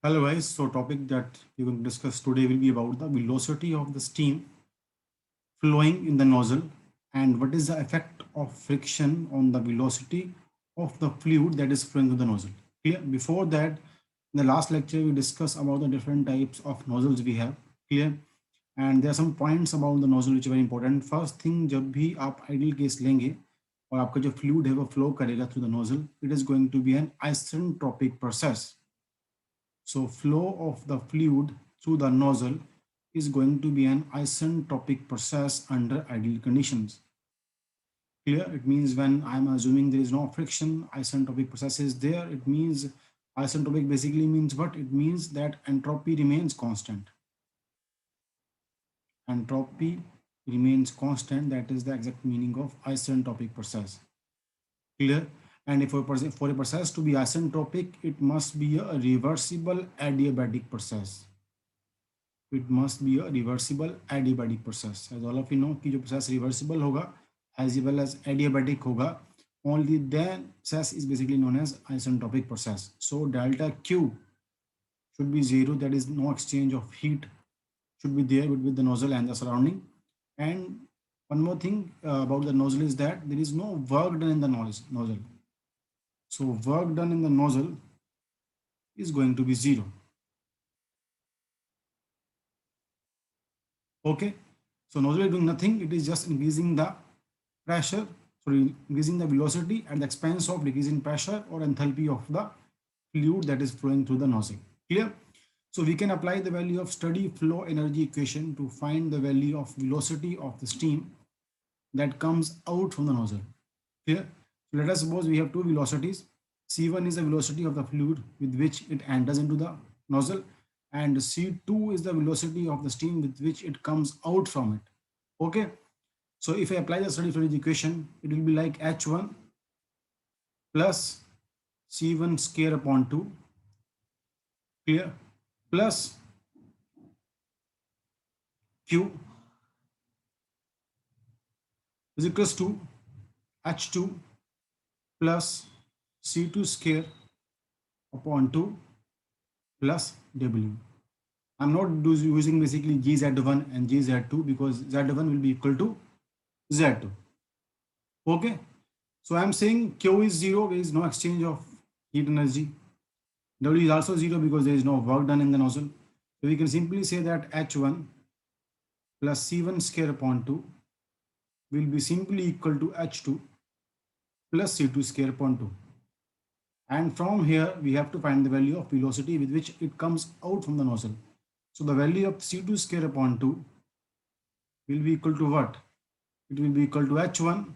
Hello guys, so topic that we're going to discuss today will be about the velocity of the steam flowing in the nozzle and what is the effect of friction on the velocity of the fluid that is flowing through the nozzle. Clear? Before that, in the last lecture we discussed about the different types of nozzles we have. Clear? And there are some points about the nozzle which are very important. First thing, जब भी आप ideal case लेंगे और आपका जो fluid है वो flow करेगा through the nozzle, it is going to be an isentropic process. So flow of the fluid through the nozzle is going to be an isentropic process under ideal conditions. Clear? It means when I'm assuming there is no friction, isentropic process is there. It means isentropic basically means what? It means that entropy remains constant. Entropy remains constant. That is the exact meaning of isentropic process. Clear? And if for a process to be isentropic, it must be a reversible adiabatic process. It must be a reversible adiabatic process. As all of you know कि जो process reversible होगा as well as adiabatic होगा, only then process is basically known as isentropic process. So delta Q should be zero, that is no exchange of heat should be there with the nozzle and the surrounding. And one more thing about the nozzle is that there is no work done in the nozzle. So work done in the nozzle is going to be zero. Okay, so nozzle is doing nothing, it is just increasing the pressure, sorry, increasing the velocity at the expense of decreasing pressure or enthalpy of the fluid that is flowing through the nozzle. Clear? So we can apply the value of steady flow energy equation to find the value of velocity of the steam that comes out from the nozzle. Clear? So let us suppose we have two velocities. C1 is the velocity of the fluid with which it enters into the nozzle, and C2 is the velocity of the steam with which it comes out from it. Okay. So if I apply the steady flow energy equation, it will be like H1 plus C1 square upon 2, clear, plus Q is equals to H2 plus C2 square upon 2 plus W. I'm not using basically GZ1 and GZ2 because Z1 will be equal to Z2. Okay. So I'm saying Q is 0, there is no exchange of heat energy. W is also 0 because there is no work done in the nozzle. So we can simply say that H1 plus C1 square upon 2 will be simply equal to H2 plus C2 square upon 2. And from here, we have to find the value of velocity with which it comes out from the nozzle. So the value of C2 square upon 2 will be equal to what? It will be equal to H1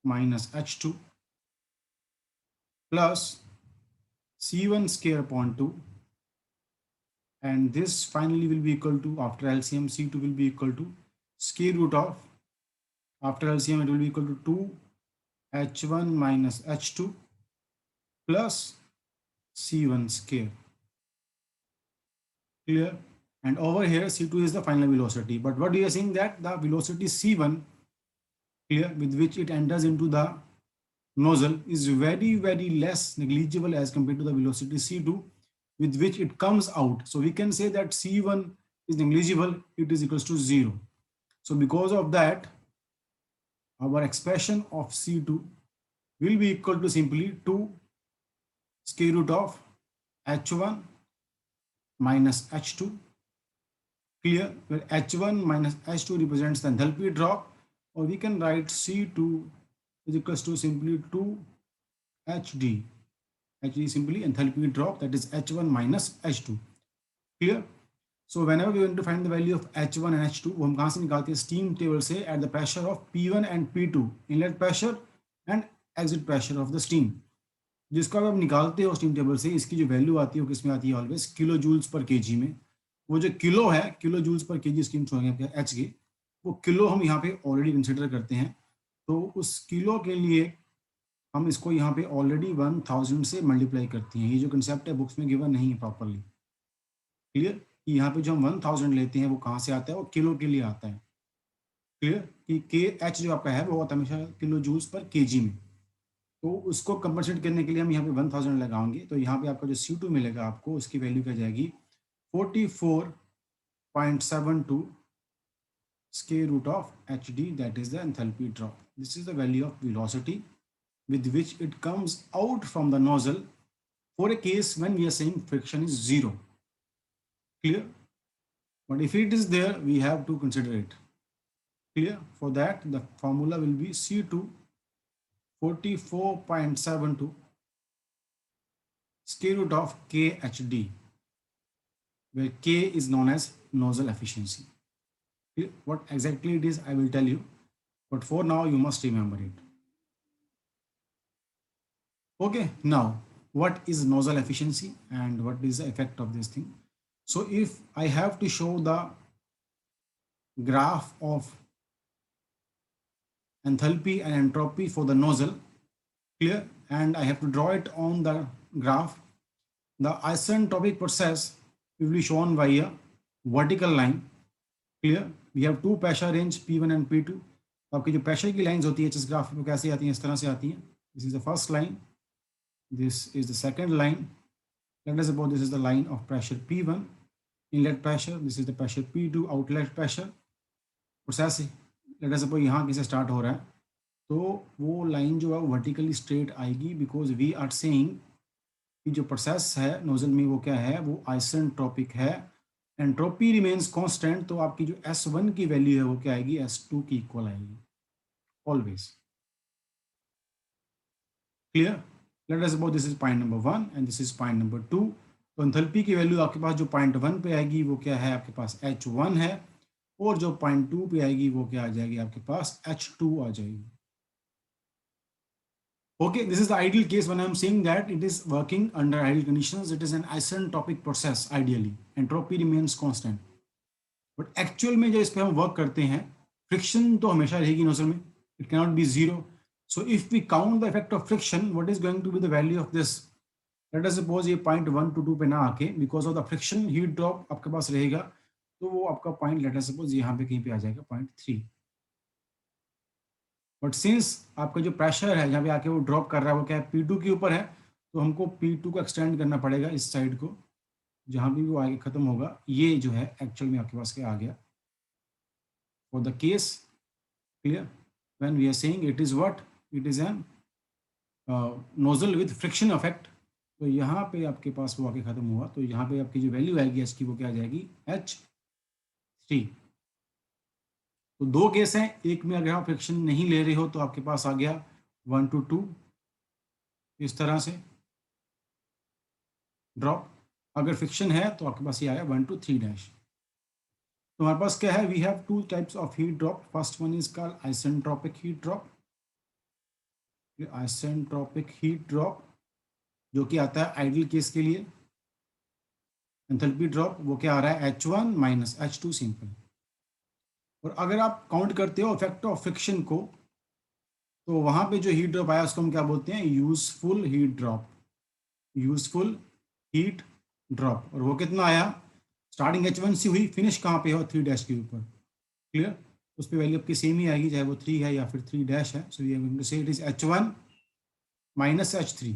minus H2 plus C1 square upon 2. And this finally will be equal to, after LCM, C2 will be equal to square root of, after LCM, it will be equal to 2 H1 minus H2 plus C1 square. Clear? And over here, C2 is the final velocity. But what we are saying that the velocity C1, clear, with which it enters into the nozzle is very, very less negligible as compared to the velocity C2 with which it comes out. So we can say that C1 is negligible, it is equals to 0. So because of that, our expression of C2 will be equal to simply 2 square root of H1 minus H2, clear, where H1 minus H2 represents the enthalpy drop, or we can write C2 is equals to simply 2 HD. HD is simply enthalpy drop, that is H1 minus H2. Clear? So whenever we want to find the value of H1 and H2, वो हम कहाँ से निकालते हैं? Steam table से at the pressure of P1 and P2, inlet pressure and exit pressure of the steam. जिसको आप निकालते हो स्टीम टेबल से, इसकी जो वैल्यू आती है वो किसमें आती है? ऑलवेज किलो जूल्स पर केजी में. वो जो किलो है, किलो जूल्स पर केजी स्टीम छोड़ेंगे एच के, वो किलो हम यहाँ पे ऑलरेडी कंसिडर करते हैं. तो उस किलो के लिए हम इसको यहाँ पे ऑलरेडी 1000 से मल्टीप्लाई करते हैं. ये जो कंसेप्ट है बुक्स में गिवन नहीं है प्रॉपरली. क्लियर? कि यहाँ पे जो हम 1000 लेते हैं वो कहाँ से आता है? वो किलो के लिए आता है. क्लियर? कि के एच जो आपका है वो होता है हमेशा किलो जूल्स पर केजी में. तो उसको कंपनसेट करने के लिए हम यहाँ पे 1000 लगाएंगे, तो यहाँ पे आपका जो C2 मिलेगा आपको, उसकी वैल्यू क्या जाएगी 44.72 square root of hd, that is the enthalpy drop. This is the value of velocity with which it comes out from the nozzle for a case when we are saying friction is zero. Clear? But if it is there, we have to consider it. Clear? For that, the formula will be C2 44.72 square root of kHd, where K is known as nozzle efficiency. Clear? What exactly it is, I will tell you. But for now, you must remember it. Okay, now what is nozzle efficiency and what is the effect of this thing? So if I have to show the graph of enthalpy and entropy for the nozzle, clear, and I have to draw it on the graph, the isentropic process will be shown by a vertical line. Clear? We have two pressure range P1 and P2. आपकी जो pressure की lines होती है इस graph में कैसे आती हैं, इस तरह से आती हैं. This is the first line, this is the second line. Let us suppose this is the line of pressure P1, inlet pressure, this is the pressure P2, outlet pressure. Process let us suppose यहाँ किसे start हो रहा है, तो वो line जो है वो वर्टिकली स्ट्रेट आएगी, बिकॉज वी आर सेइंग कि जो प्रोसेस है नोजल में वो क्या है, वो आइसेंट्रोपिक है. एंट्रोपी रिमेन्स कांस्टेंट, तो आपकी जो S1 की वैल्यू है वो क्या आएगी, S2 की इक्वल आएगी always. Clear? Let us suppose this is point number 1 and this is point number 2. तो एंथैल्पी की वैल्यू आपके पास जो पॉइंट 1 पे आएगी वो क्या है, आपके पास H1 है, और जो पॉइंट 2 पे आएगी वो क्या आ जाएगी, आपके पास H2 आ जाएगी. Okay, this is the ideal case when I am saying that it is working under ideal conditions. It is an isentropic process ideally. Entropy remains constant. But actual में जो इस पे हम वर्क करते हैं, फ्रिक्शन तो हमेशा रहेगी नोजल में. It cannot be zero. So if we count the effect of friction, what is going to be the value of this? Let us suppose ये point 1 to 2 पे ना आके, because of the friction heat drop आपके पास रहेगा, तो वो आपका point let us suppose यहाँ पे कहीं पे आ जाएगा पॉइंट 3. बट सिंस आपका जो प्रेशर है जहाँ पे आके वो ड्रॉप कर रहा है वो क्या है, P2 के ऊपर है, तो हमको P2 को एक्सटेंड करना पड़ेगा इस साइड को, जहाँ भी वो आगे खत्म होगा. ये जो है एक्चुअल में आपके पास क्या आ गया for the case. Clear? When we are saying it is what, it is an nozzle with friction effect, तो यहाँ पे आपके पास वो आगे खत्म हुआ, तो यहाँ पे आपकी जो वैल्यू आएगी इसकी वो क्या आ जाएगी, H3. तो दो केस हैं, एक में अगर आप फ्रिक्शन नहीं ले रहे हो तो आपके पास आ गया 1 to 2 इस तरह से ड्रॉप. अगर फ्रिक्शन है तो आपके पास ये आया 1 to 3 डैश. तो हमारे पास क्या है, we have two types of heat drop. First one is called isentropic heat drop. Isentropic heat drop जो कि आता है आइडियल केस के लिए. एंथैल्पी ड्रॉप वो क्या आ रहा है, H1 माइनस H2 सिंपल. और अगर आप काउंट करते हो इफेक्ट ऑफ फ्रिक्शन को, तो वहां पे जो हीट ड्रॉप आया उसको हम क्या बोलते हैं, useful heat drop. Useful heat drop. और वो कितना आया, स्टार्टिंग H1 से हुई, फिनिश कहाँ पे हो, 3 डैश के ऊपर. क्लियर? उस पर वैल्यू आपकी सेम ही आएगी, चाहे वो 3 है या फिर 3 डैश है. So we are going to say it is H1 minus H3.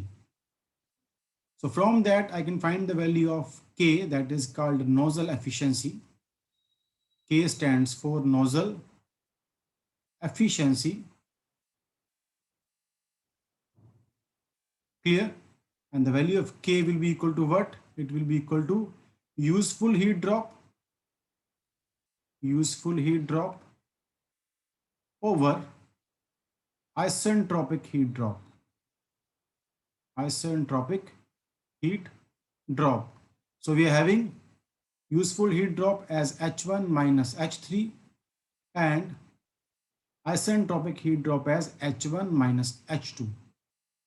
So from that I can find the value of K, that is called nozzle efficiency. K stands for nozzle efficiency. Clear? And the value of K will be equal to what? It will be equal to useful heat drop, useful heat drop over isentropic heat drop, isentropic heat drop. So we are having useful heat drop as H1 minus H3 and isentropic heat drop as H1 minus H2.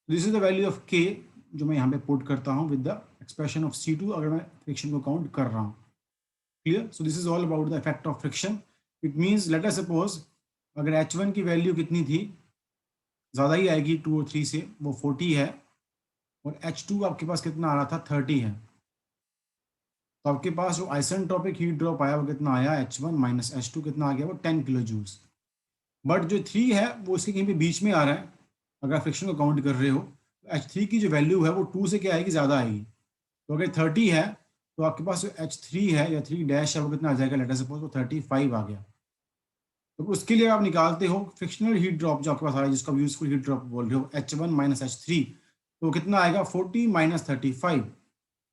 This is the value of K जो मैं यहाँ पे put करता हूँ with the expression of C2 अगर मैं friction को count कर रहा हूँ. Clear? So this is all about the effect of friction. It means let us suppose अगर H1 की वैल्यू कितनी थी, ज़्यादा ही आएगी 2 और 3 से, वो 40 है, और H2 आपके पास कितना आ रहा था, 30 है. तो आपके पास जो आइसेंट्रोपिक हीट ड्रॉप आया वो कितना आया, H1 माइनस H2 कितना आ गया, वो 10 किलो जूल्स. बट जो 3 है वो इसके कहीं पे बीच में आ रहा है. अगर फ्रिक्शन को काउंट कर रहे हो, H3 की जो वैल्यू है वो 2 से क्या आएगी, ज़्यादा आएगी। तो अगर 30 है तो आपके पास जो H3 है या 3 डैश है वो कितना आ जाएगा, लेटर सपोज वो 35 आ गया। तो उसके लिए आप निकालते हो फ्रिक्शनल हीट ड्रॉप जो आपके पास आ रहा है, जिसको यूजफुल हीट ड्रॉप बोल रहे हो, H1 माइनस H3, तो कितना आएगा 40 माइनस 35,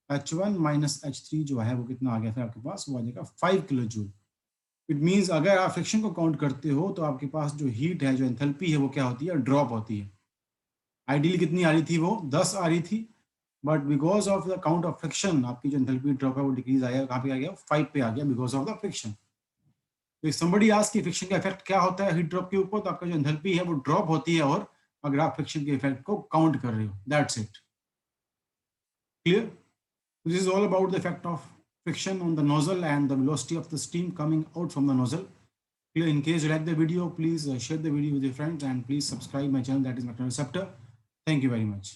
H1 माइनस H3 जो है वो कितना आ गया था आपके पास, वो आ जाएगा 5 किलो जूल। इट मीन्स अगर आप फ्रिक्शन को काउंट करते हो तो आपके पास जो हीट है, जो एंथैल्पी है, वो क्या होती है, ड्रॉप होती है। आइडियली कितनी आ रही थी, वो 10 आ रही थी, but because of the count of friction आपकी जो एंथैल्पी ड्रॉप है वो डिक्रीज आया, कहाँ पे आ गया, 5 पे आ गया बिकॉज ऑफ द फ्रिक्शन। तो इफ समबडी आस्क कि फ्रिक्शन का इफेक्ट क्या होता है हीट ड्रॉप के ऊपर, तो आपका जो एंथैल्पी है वो ड्रॉप होती है, और अगर आप फ्रिक्शन के इफेक्ट को काउंट कर रहे हो, that's it. Clear? This is all about the effect of friction on the nozzle and the velocity of the steam coming out from the nozzle. In case you like the video, please share the video with your friends and please subscribe my channel, that is McNaught Receptor. Thank you very much.